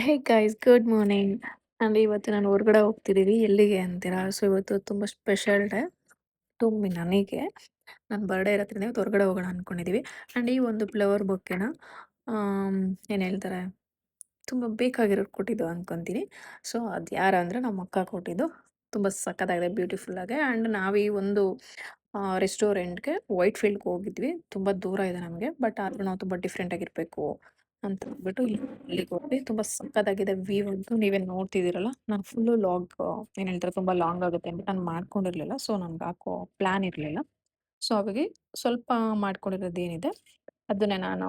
Hey guys good morning. ಅಂದ್ರೆ ಇವತ್ತು ನಾನು ಹೊರಗಡೆ ಹೋಗ್ತಿದ್ದೀವಿ. ಎಲ್ಲಿಗೆ ಅಂತೀರಾ? ಸೊ ಇವತ್ತು ತುಂಬ ಸ್ಪೆಷಲ್ ಡೇ ಟು ಮಿ ನನಗೆ. ನನ್ನ ಬರ್ಡೇ ಇರೋದ್ರಿಂದ ಇವತ್ತು ಹೊರಗಡೆ ಹೋಗೋಣ ಅಂದ್ಕೊಂಡಿದ್ದೀವಿ. ಆ್ಯಂಡ್ ಈ ಒಂದು ಫ್ಲವರ್ ಬೊಕ್ಕೆನ ಏನು ಹೇಳ್ತಾರೆ, ತುಂಬ ಬೇಕಾಗಿರೋರು ಕೊಟ್ಟಿದ್ದು ಅಂದ್ಕೊತೀನಿ. ಸೊ ಅದು ಯಾರು ಅಂದರೆ ನಮ್ಮ ಅಕ್ಕ ಕೊಟ್ಟಿದ್ದು. ತುಂಬ ಸಖತ್ತಾಗಿದೆ, ಬ್ಯೂಟಿಫುಲ್ಲಾಗಿ. ಆ್ಯಂಡ್ ನಾವು ಈ ಒಂದು ರೆಸ್ಟೋರೆಂಟ್‌ಗೆ ವೈಟ್ ಫೀಲ್ಡ್‌ಗೆ ಹೋಗಿದ್ವಿ. ತುಂಬ ದೂರ ಇದೆ ನಮಗೆ. ಬಟ್ ಆದ್ರೂ ನಾವು ತುಂಬ ಡಿಫ್ರೆಂಟ್ ಆಗಿರಬೇಕು ಅಂತ ಅಂದ್ಬಿಟ್ಟು ಇಲ್ಲಿಗೆ ಹೋದ್ವಿ. ತುಂಬ ಸಖತ್ತಾಗಿದೆ ವ್ಯೂ ಅಂತೂ ನೀವೇ ನೋಡ್ತಿದ್ದೀರಲ್ಲ. ನಾನು ಫುಲ್ಲು ಲಾಗ್ ಏನು ಹೇಳ್ತಾರೆ, ತುಂಬ ಲಾಂಗ್ ಆಗುತ್ತೆ ಅಂದ್ಬಿಟ್ಟು ನಾನು ಮಾಡ್ಕೊಂಡಿರಲಿಲ್ಲ. ಸೊ ನನಗೆ ಹಾಕೋ ಪ್ಲ್ಯಾನ್ ಇರಲಿಲ್ಲ. ಸೊ ಹಾಗಾಗಿ ಸ್ವಲ್ಪ ಮಾಡ್ಕೊಂಡಿರೋದೇನಿದೆ ಅದನ್ನೇ ನಾನು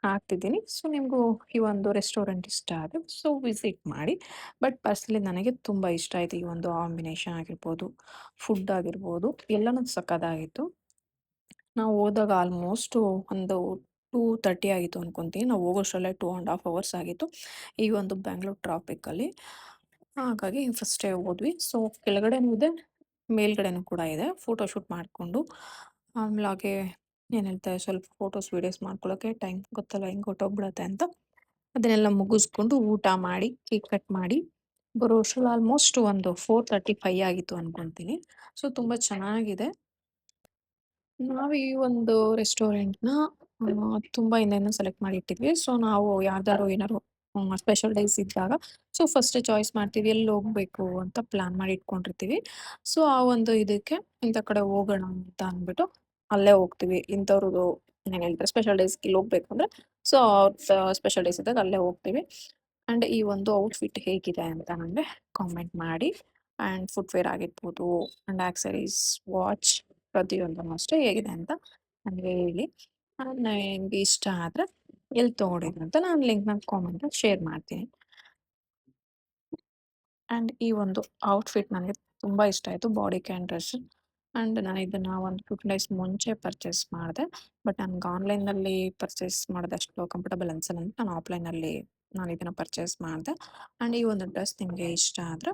ಹಾಕ್ತಿದ್ದೀನಿ. ಸೊ ನಿಮಗೂ ಈ ಒಂದು ರೆಸ್ಟೋರೆಂಟ್ ಇಷ್ಟ ಆದರೆ ಸೊ ವಿಸಿಟ್ ಮಾಡಿ. ಬಟ್ ಪರ್ಸ್ನಲಿ ನನಗೆ ತುಂಬ ಇಷ್ಟ ಆಯಿತು. ಈ ಒಂದು ಕಾಂಬಿನೇಷನ್ ಆಗಿರ್ಬೋದು, ಫುಡ್ ಆಗಿರ್ಬೋದು, ಎಲ್ಲನೂ ಸಖತ್ತಾಗಿತ್ತು. ನಾವು ಹೋದಾಗ ಆಲ್ಮೋಸ್ಟು ಒಂದು 2:30 ಆಗಿತ್ತು ಅನ್ಕೊಂತೀನಿ. ನಾವು ಹೋಗೋಷ್ಟರಲ್ಲೇ 2 1/2 ಅವರ್ಸ್ ಆಗಿತ್ತು. ಈ ಒಂದು ಬ್ಯಾಂಗ್ಳೂರ್ ಟ್ರಾಫಿಕ್ಕಲ್ಲಿ. ಹಾಗಾಗಿ ಫಸ್ಟೇ ಹೋದ್ವಿ. ಸೊ ಕೆಳಗಡೆನೂ ಇದೆ, ಮೇಲ್ಗಡೆನೂ ಕೂಡ ಇದೆ. ಫೋಟೋ ಶೂಟ್ ಮಾಡಿಕೊಂಡು ಆಮೇಲೆ ಹಾಗೆ ಏನು ಹೇಳ್ತಾರೆ, ಸ್ವಲ್ಪ ಫೋಟೋಸ್, ವೀಡಿಯೋಸ್ ಮಾಡ್ಕೊಳ್ಳೋಕ್ಕೆ ಟೈಮ್ ಗೊತ್ತಲ್ಲ ಹೆಂಗೆ ಹೊರ್ಟೋಗ್ಬಿಡತ್ತೆ ಅಂತ. ಅದನ್ನೆಲ್ಲ ಮುಗಿಸ್ಕೊಂಡು ಊಟ ಮಾಡಿ, ಕೇಕ್ ಕಟ್ ಮಾಡಿ ಬರೋ ಅಷ್ಟ್ರಲ್ಲಿ ಆಲ್ಮೋಸ್ಟ್ ಒಂದು 4:35 ಆಗಿತ್ತು ಅನ್ಕೊಂತೀನಿ. ಸೊ ತುಂಬ ಚೆನ್ನಾಗಿದೆ. ನಾವು ಈ ಒಂದು ರೆಸ್ಟೋರೆಂಟ್‌ನ ತುಂಬ ಹಿಂದೆನೇ ಸೆಲೆಕ್ಟ್ ಮಾಡಿ ಇಟ್ಟಿದ್ವಿ. ಸೊ ನಾವು ಯಾವ್ದಾದ್ರು ಏನಾದ್ರು ಸ್ಪೆಷಲ್ ಡೇಸ್ ಇದ್ದಾಗ ಸೊ ಫಸ್ಟೇ ಚಾಯ್ಸ್ ಮಾಡ್ತೀವಿ ಎಲ್ಲಿ ಹೋಗ್ಬೇಕು ಅಂತ ಪ್ಲಾನ್ ಮಾಡಿ ಇಟ್ಕೊಂಡಿರ್ತೀವಿ. ಸೊ ಆ ಒಂದು ಇದಕ್ಕೆ ಇಂಥ ಕಡೆ ಹೋಗೋಣ ಅಂತ ಅಂದ್ಬಿಟ್ಟು ಅಲ್ಲೇ ಹೋಗ್ತೀವಿ. ಇಂಥವ್ರದ್ದು ಏನು ಹೇಳ್ತಾರೆ, ಸ್ಪೆಷಲ್ ಡೇಸ್‌ಗೆ ಇಲ್ಲಿ ಹೋಗ್ಬೇಕು ಅಂದರೆ ಸೊ ಸ್ಪೆಷಲ್ ಡೇಸ್ ಇದ್ದಾಗ ಅಲ್ಲೇ ಹೋಗ್ತೀವಿ. ಆ್ಯಂಡ್ ಈ ಒಂದು ಔಟ್‌ಫಿಟ್ ಹೇಗಿದೆ ಅಂತ ನನಗೆ ಕಾಮೆಂಟ್ ಮಾಡಿ. ಆ್ಯಂಡ್ ಫುಟ್‌ವೇರ್ ಆಗಿರ್ಬೋದು ಆ್ಯಂಡ್ ಆಕ್ಸರೀಸ್, ವಾಚ್ ಪ್ರತಿಯೊಂದನ್ನು ಅಷ್ಟೇ ಹೇಗಿದೆ ಅಂತ ನನಗೆ ಹೇಳಿ. ನಿಮಗೆ ಇಷ್ಟ ಆದರೆ ಎಲ್ಲಿ ತೊಗೊಂಡಿದ್ದು ಅಂತ ನಾನು ಲಿಂಕ್‌ನ ಕಾಮೆಂಟಲ್ಲಿ ಶೇರ್ ಮಾಡ್ತೀನಿ. ಆ್ಯಂಡ್ ಈ ಒಂದು ಔಟ್‌ಫಿಟ್ ನನಗೆ ತುಂಬ ಇಷ್ಟ ಆಯಿತು. Body can dress. ಆ್ಯಂಡ್ ನಾನು ಇದನ್ನ ಒಂದು 15 ಡೇಸ್ ಮುಂಚೆ ಪರ್ಚೇಸ್ ಮಾಡಿದೆ. ಬಟ್ ನನಗೆ ಆನ್‌ಲೈನಲ್ಲಿ ಪರ್ಚೇಸ್ ಮಾಡೋದು ಅಷ್ಟು ಕಂಫರ್ಟಬಲ್ ಅನ್ಸಲ್ಲ ಅಂತ ನಾನು ಆಫ್‌ಲೈನಲ್ಲಿ ನಾನು ಇದನ್ನ ಪರ್ಚೇಸ್ ಮಾಡಿದೆ. ಆ್ಯಂಡ್ ಈ ಒಂದು ಡ್ರೆಸ್ ನಿಮಗೆ ಇಷ್ಟ ಆದರೆ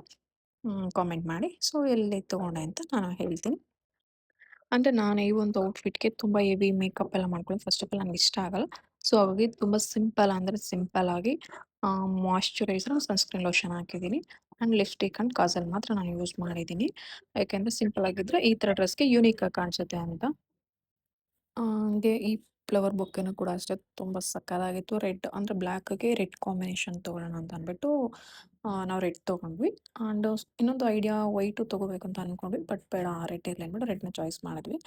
ಕಾಮೆಂಟ್ ಮಾಡಿ. ಸೊ ಎಲ್ಲಿ ತೊಗೊಂಡೆ ಅಂತ ನಾನು ಹೇಳ್ತೀನಿ. ಅಂದ್ರೆ ನಾನು ಈ ಒಂದು ಔಟ್‌ಫಿಟ್‌ಗೆ ತುಂಬ ಹೆವಿ ಮೇಕಪ್ ಎಲ್ಲ ಮಾಡ್ಕೊಳ್ಳೋದು ಫಸ್ಟ್ ಆಫ್ ಆಲ್ ನನಗೆ ಇಷ್ಟ ಆಗಲ್ಲ. ಸೊ ಹಾಗಾಗಿ ತುಂಬ ಸಿಂಪಲ್ ಅಂದರೆ ಸಿಂಪಲ್ ಆಗಿ ಮಾಯ್ಶ್ಚರೈಸರ್, ಸನ್‌ಸ್ಕ್ರೀನ್ ಲೋಷನ್ ಹಾಕಿದ್ದೀನಿ. ಆ್ಯಂಡ್ ಲಿಪ್‌ಸ್ಟಿಕ್ ಆ್ಯಂಡ್ ಕಾಜಲ್ ಮಾತ್ರ ನಾನು ಯೂಸ್ ಮಾಡಿದ್ದೀನಿ. ಯಾಕೆಂದರೆ ಸಿಂಪಲ್ ಆಗಿದ್ರೆ ಈ ಥರ ಡ್ರೆಸ್‌ಗೆ ಯೂನಿಕ್ ಆಗಿ ಕಾಣಿಸುತ್ತೆ ಅಂತ. ಹಂಗೆ ಈ ಫ್ಲವರ್ ಬೊಕ್ಕೆನೂ ಕೂಡ ಅಷ್ಟೇ ತುಂಬ ಸಕ್ಕತ್ತಾಗಿತ್ತು. ರೆಡ್ ಅಂದರೆ ಬ್ಲ್ಯಾಕ್‌ಗೆ ರೆಡ್ ಕಾಂಬಿನೇಷನ್ ತೊಗೊಳ್ಳೋಣ ಅಂತ ಅಂದ್ಬಿಟ್ಟು ನಾವು ರೆಡ್ ತೊಗೊಂಡ್ವಿ. ಆ್ಯಂಡ್ ಇನ್ನೊಂದು ಐಡಿಯಾ ವೈಟು ತೊಗೋಬೇಕು ಅಂತ ಅಂದ್ಕೊಂಡ್ವಿ. ಬಟ್ ಬೇಡ, ರೆಡ್ ಇರಲಿ ಅಂದ್ಬಿಟ್ಟು ರೆಡ್‌ನ ಚಾಯ್ಸ್ ಮಾಡಿದ್ವಿ.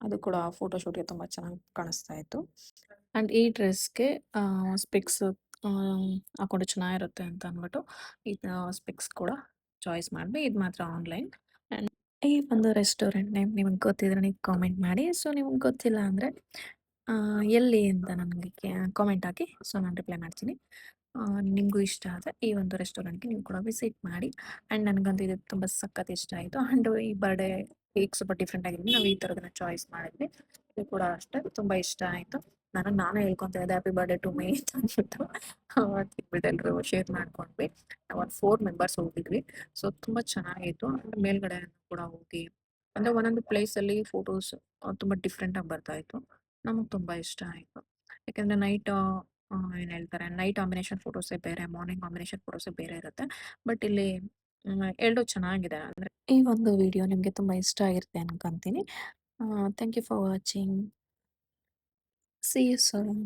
ಅದು ಕೂಡ ಫೋಟೋ ಶೂಟ್‌ಗೆ ತುಂಬ ಚೆನ್ನಾಗಿ ಕಾಣಿಸ್ತಾ ಇತ್ತು. ಆ್ಯಂಡ್ ಈ ಡ್ರೆಸ್‌ಗೆ ಸ್ಪೆಕ್ಸ್ ಹಾಕೊಂಡ್ರೆ ಚೆನ್ನಾಗಿರುತ್ತೆ ಅಂತ ಅಂದ್ಬಿಟ್ಟು ಇದು ಸ್ಪೆಕ್ಸ್ ಕೂಡ ಚಾಯ್ಸ್ ಮಾಡಿದ್ವಿ. ಇದು ಮಾತ್ರ ಆನ್‌ಲೈನ್. ಈ ಒಂದು ರೆಸ್ಟೋರೆಂಟ್ ನೇಮ್ ನಿಮಗೆ ಗೊತ್ತಿದ್ರೆ ನೀವು ಕಾಮೆಂಟ್ ಮಾಡಿ. ಸೊ ನಿಮ್ಗೆ ಗೊತ್ತಿಲ್ಲ ಅಂದರೆ ಎಲ್ಲಿ ಅಂತ ನನಗೆ ಕಾಮೆಂಟ್ ಹಾಕಿ. ಸೊ ನಾನು ರಿಪ್ಲೈ ಮಾಡ್ತೀನಿ. ನಿಮಗೂ ಇಷ್ಟ ಆದರೆ ಈ ಒಂದು ರೆಸ್ಟೋರೆಂಟ್‌ಗೆ ನೀವು ಕೂಡ ವಿಸಿಟ್ ಮಾಡಿ. ಆ್ಯಂಡ್ ನನಗಂತೂ ಇದು ತುಂಬ ಸಖತ್ ಇಷ್ಟ ಆಯಿತು. ಆ್ಯಂಡ್ ಈ ಬರ್ಡೇ ಕೇಕ್ ಸ್ವಲ್ಪ ಡಿಫ್ರೆಂಟ್ ಆಗಿರೋದ್ರಿಂದ ನಾವು ಈ ಥರದನ್ನ ಚಾಯ್ಸ್ ಮಾಡಿದ್ವಿ. ಇದು ಕೂಡ ಅಷ್ಟೇ ತುಂಬ ಇಷ್ಟ ಆಯಿತು. ನಾನೇ ಹೇಳ್ಕೊತಾ ಇದ್ದೆ ಹ್ಯಾಪಿ ಬರ್ಡೇ ಟು ಮೀ ಅಂತ ಅಂದ್ಬಿಟ್ಟು. ತಿನ್ಬಿಟ್ಟು ಎಲ್ಲರೂ ಶೇರ್ ಮಾಡ್ಕೊಂಡ್ವಿ. ನಾವು ಒಂದು 4 ಮೆಂಬರ್ಸ್ ಹೋಗಿದ್ವಿ. ಸೊ ತುಂಬ ಚೆನ್ನಾಗಿತ್ತು. ಮೇಲ್ಗಡೆ ಕೂಡ ಹೋಗಿ ಅಂದ್ರೆ ಒಂದೊಂದು ಪ್ಲೇಸಲ್ಲಿ ಫೋಟೋಸ್ ತುಂಬ ಡಿಫ್ರೆಂಟಾಗಿ ಬರ್ತಾ ಇತ್ತು. ನಮಗೆ ತುಂಬ ಇಷ್ಟ ಆಯಿತು. ಯಾಕೆಂದರೆ ಏನು ಹೇಳ್ತಾರೆ, ನೈಟ್ ಕಾಂಬಿನೇಷನ್ ಫೋಟೋಸೇ ಬೇರೆ, ಮಾರ್ನಿಂಗ್ ಕಾಂಬಿನೇಷನ್ ಫೋಟೋಸೇ ಬೇರೆ ಇರುತ್ತೆ. ಬಟ್ ಇಲ್ಲಿ 2 ಚೆನ್ನಾಗಿದೆ. ಅಂದರೆ ಈ ಒಂದು ವಿಡಿಯೋ ನಿಮಗೆ ತುಂಬ ಇಷ್ಟ ಆಗಿರುತ್ತೆ ಅನ್ಕೊಂತೀನಿ. Thank you for watching. C you soon.